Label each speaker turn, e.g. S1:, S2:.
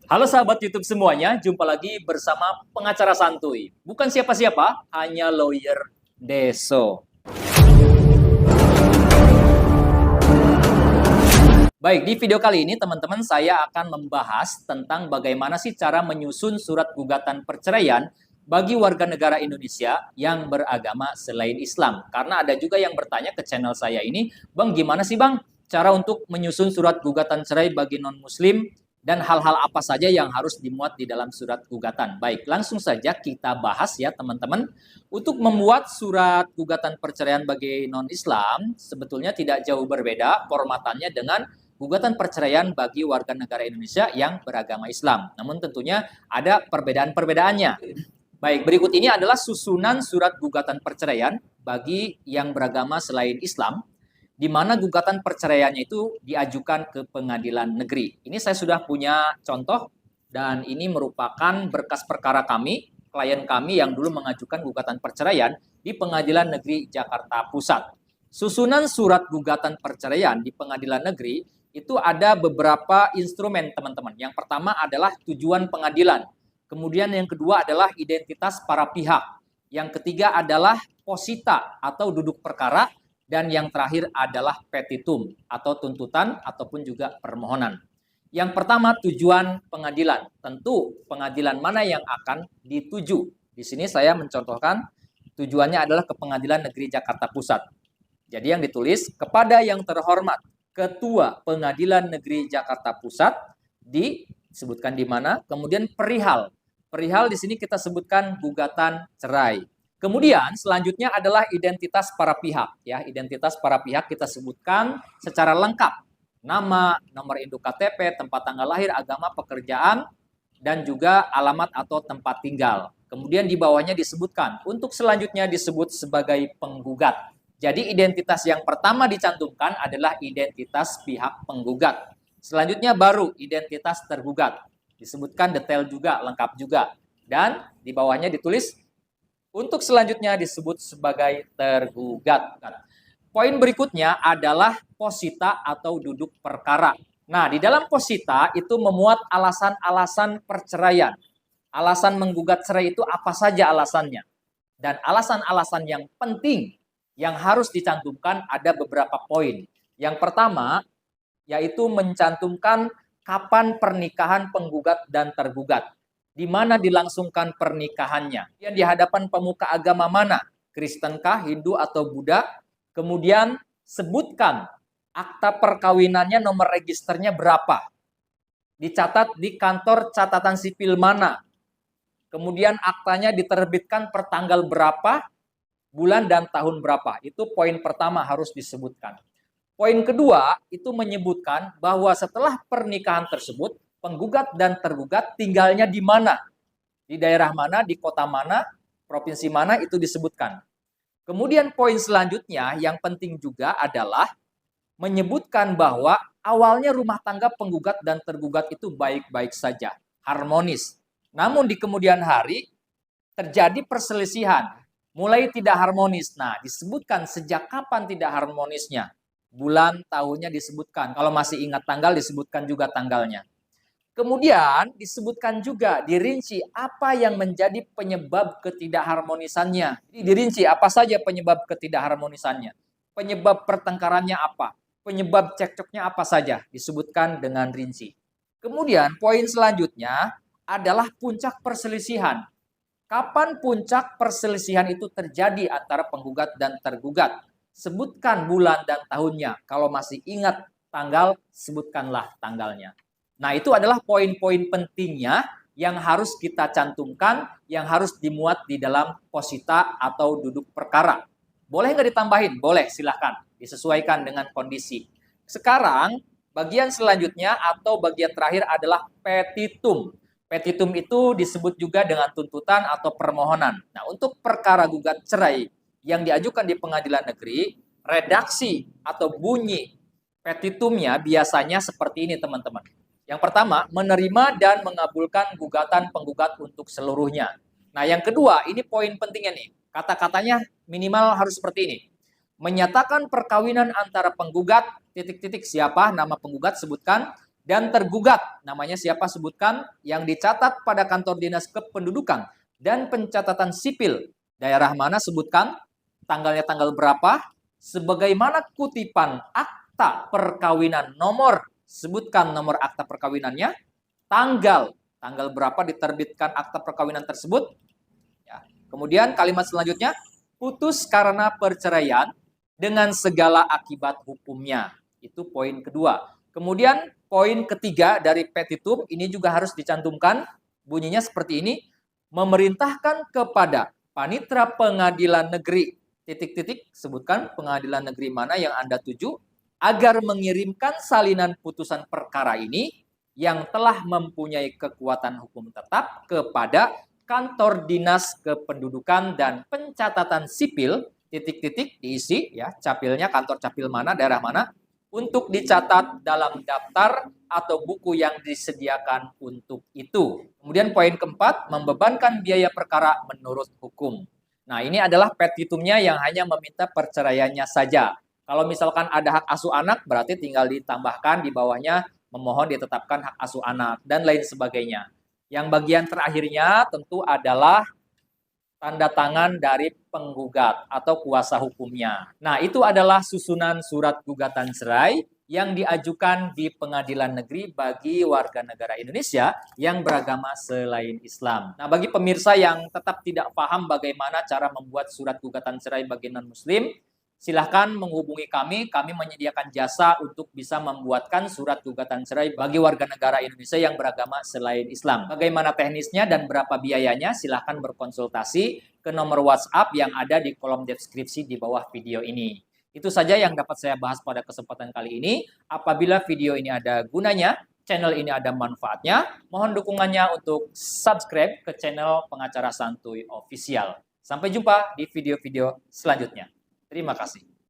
S1: Halo sahabat YouTube semuanya, jumpa lagi bersama pengacara santuy. Bukan siapa-siapa, hanya lawyer Deso. Baik, di video kali ini teman-teman saya akan membahas tentang bagaimana sih cara menyusun surat gugatan perceraian bagi warga negara Indonesia yang beragama selain Islam. Karena ada juga yang bertanya ke channel saya ini, Bang, gimana sih Bang cara untuk menyusun surat gugatan cerai bagi non-muslim dan hal-hal apa saja yang harus dimuat di dalam surat gugatan. Baik, langsung saja kita bahas ya teman-teman. Untuk membuat surat gugatan perceraian bagi non-Islam sebetulnya tidak jauh berbeda formatannya dengan gugatan perceraian bagi warga negara Indonesia yang beragama Islam. Namun tentunya ada perbedaan-perbedaannya. Baik, berikut ini adalah susunan surat gugatan perceraian bagi yang beragama selain Islam, di mana gugatan perceraiannya itu diajukan ke pengadilan negeri. Ini saya sudah punya contoh dan ini merupakan berkas perkara kami, klien kami yang dulu mengajukan gugatan perceraian di Pengadilan Negeri Jakarta Pusat. Susunan surat gugatan perceraian di pengadilan negeri itu ada beberapa instrumen teman-teman. Yang pertama adalah tujuan pengadilan. Kemudian yang kedua adalah identitas para pihak. Yang ketiga adalah posita atau duduk perkara. Dan yang terakhir adalah petitum atau tuntutan ataupun juga permohonan. Yang pertama tujuan pengadilan. Tentu pengadilan mana yang akan dituju. Di sini saya mencontohkan tujuannya adalah ke Pengadilan Negeri Jakarta Pusat. Jadi yang ditulis kepada yang terhormat Ketua Pengadilan Negeri Jakarta Pusat, disebutkan di mana, kemudian perihal. Perihal di sini kita sebutkan gugatan cerai. Kemudian selanjutnya adalah identitas para pihak. Ya, identitas para pihak kita sebutkan secara lengkap. Nama, nomor induk KTP, tempat tanggal lahir, agama, pekerjaan, dan juga alamat atau tempat tinggal. Kemudian di bawahnya disebutkan. Untuk selanjutnya disebut sebagai penggugat. Jadi identitas yang pertama dicantumkan adalah identitas pihak penggugat. Selanjutnya baru identitas tergugat. Disebutkan detail juga, lengkap juga. Dan di bawahnya ditulis untuk selanjutnya disebut sebagai tergugat. Poin berikutnya adalah posita atau duduk perkara. Nah, di dalam posita itu memuat alasan-alasan perceraian. Alasan menggugat cerai itu apa saja alasannya. Dan alasan-alasan yang penting yang harus dicantumkan ada beberapa poin. Yang pertama, yaitu mencantumkan kapan pernikahan penggugat dan tergugat. Di mana dilangsungkan pernikahannya. Yang di hadapan pemuka agama mana? Kristenkah, Hindu, atau Buddha? Kemudian sebutkan akta perkawinannya, nomor registernya berapa? Dicatat di kantor catatan sipil mana? Kemudian aktanya diterbitkan per tanggal berapa? Bulan dan tahun berapa? Itu poin pertama harus disebutkan. Poin kedua itu menyebutkan bahwa setelah pernikahan tersebut, penggugat dan tergugat tinggalnya di mana? Di daerah mana, di kota mana, provinsi mana, itu disebutkan. Kemudian poin selanjutnya yang penting juga adalah menyebutkan bahwa awalnya rumah tangga penggugat dan tergugat itu baik-baik saja, harmonis. Namun di kemudian hari terjadi perselisihan, mulai tidak harmonis. Nah, disebutkan sejak kapan tidak harmonisnya. Bulan, tahunnya disebutkan. Kalau masih ingat tanggal, disebutkan juga tanggalnya. Kemudian disebutkan juga, dirinci apa yang menjadi penyebab ketidakharmonisannya. Dirinci apa saja penyebab ketidakharmonisannya. Penyebab pertengkarannya apa. Penyebab cekcoknya apa saja. Disebutkan dengan rinci. Kemudian poin selanjutnya adalah puncak perselisihan. Kapan puncak perselisihan itu terjadi antara penggugat dan tergugat? Sebutkan bulan dan tahunnya. Kalau masih ingat tanggal, sebutkanlah tanggalnya. Nah, itu adalah poin-poin pentingnya yang harus kita cantumkan, yang harus dimuat di dalam posita atau duduk perkara. Boleh nggak ditambahin? Boleh, silahkan. Disesuaikan dengan kondisi. Sekarang, bagian selanjutnya atau bagian terakhir adalah petitum. Petitum itu disebut juga dengan tuntutan atau permohonan. Nah, untuk perkara gugat cerai yang diajukan di pengadilan negeri, redaksi atau bunyi petitumnya biasanya seperti ini, teman-teman. Yang pertama, menerima dan mengabulkan gugatan penggugat untuk seluruhnya. Nah, yang kedua, ini poin pentingnya nih. Kata-katanya minimal harus seperti ini. Menyatakan perkawinan antara penggugat, titik-titik siapa, nama penggugat sebutkan, dan tergugat, namanya siapa sebutkan, yang dicatat pada kantor dinas kependudukan dan pencatatan sipil, daerah mana sebutkan, tanggalnya tanggal berapa, sebagaimana kutipan akta perkawinan nomor, sebutkan nomor akta perkawinannya, tanggal berapa diterbitkan akta perkawinan tersebut. Ya. Kemudian kalimat selanjutnya, putus karena perceraian dengan segala akibat hukumnya. Itu poin kedua. Kemudian poin ketiga dari petitum ini juga harus dicantumkan, bunyinya seperti ini, memerintahkan kepada panitera pengadilan negeri, titik-titik, sebutkan pengadilan negeri mana yang Anda tuju, agar mengirimkan salinan putusan perkara ini yang telah mempunyai kekuatan hukum tetap kepada kantor dinas kependudukan dan pencatatan sipil, titik-titik diisi ya, capilnya kantor capil mana, daerah mana, untuk dicatat dalam daftar atau buku yang disediakan untuk itu. Kemudian poin keempat, membebankan biaya perkara menurut hukum. Nah, ini adalah petitumnya yang hanya meminta perceraiannya saja. Kalau misalkan ada hak asuh anak, berarti tinggal ditambahkan di bawahnya memohon ditetapkan hak asuh anak dan lain sebagainya. Yang bagian terakhirnya tentu adalah tanda tangan dari penggugat atau kuasa hukumnya. Nah, itu adalah susunan surat gugatan cerai yang diajukan di pengadilan negeri bagi warga negara Indonesia yang beragama selain Islam. Nah, bagi pemirsa yang tetap tidak paham bagaimana cara membuat surat gugatan cerai bagi non-muslim, silahkan menghubungi kami menyediakan jasa untuk bisa membuatkan surat gugatan cerai bagi warga negara Indonesia yang beragama selain Islam. Bagaimana teknisnya dan berapa biayanya, silahkan berkonsultasi ke nomor WhatsApp yang ada di kolom deskripsi di bawah video ini. Itu saja yang dapat saya bahas pada kesempatan kali ini. Apabila video ini ada gunanya, channel ini ada manfaatnya, mohon dukungannya untuk subscribe ke channel Pengacara Santuy Official. Sampai jumpa di video-video selanjutnya. Terima kasih.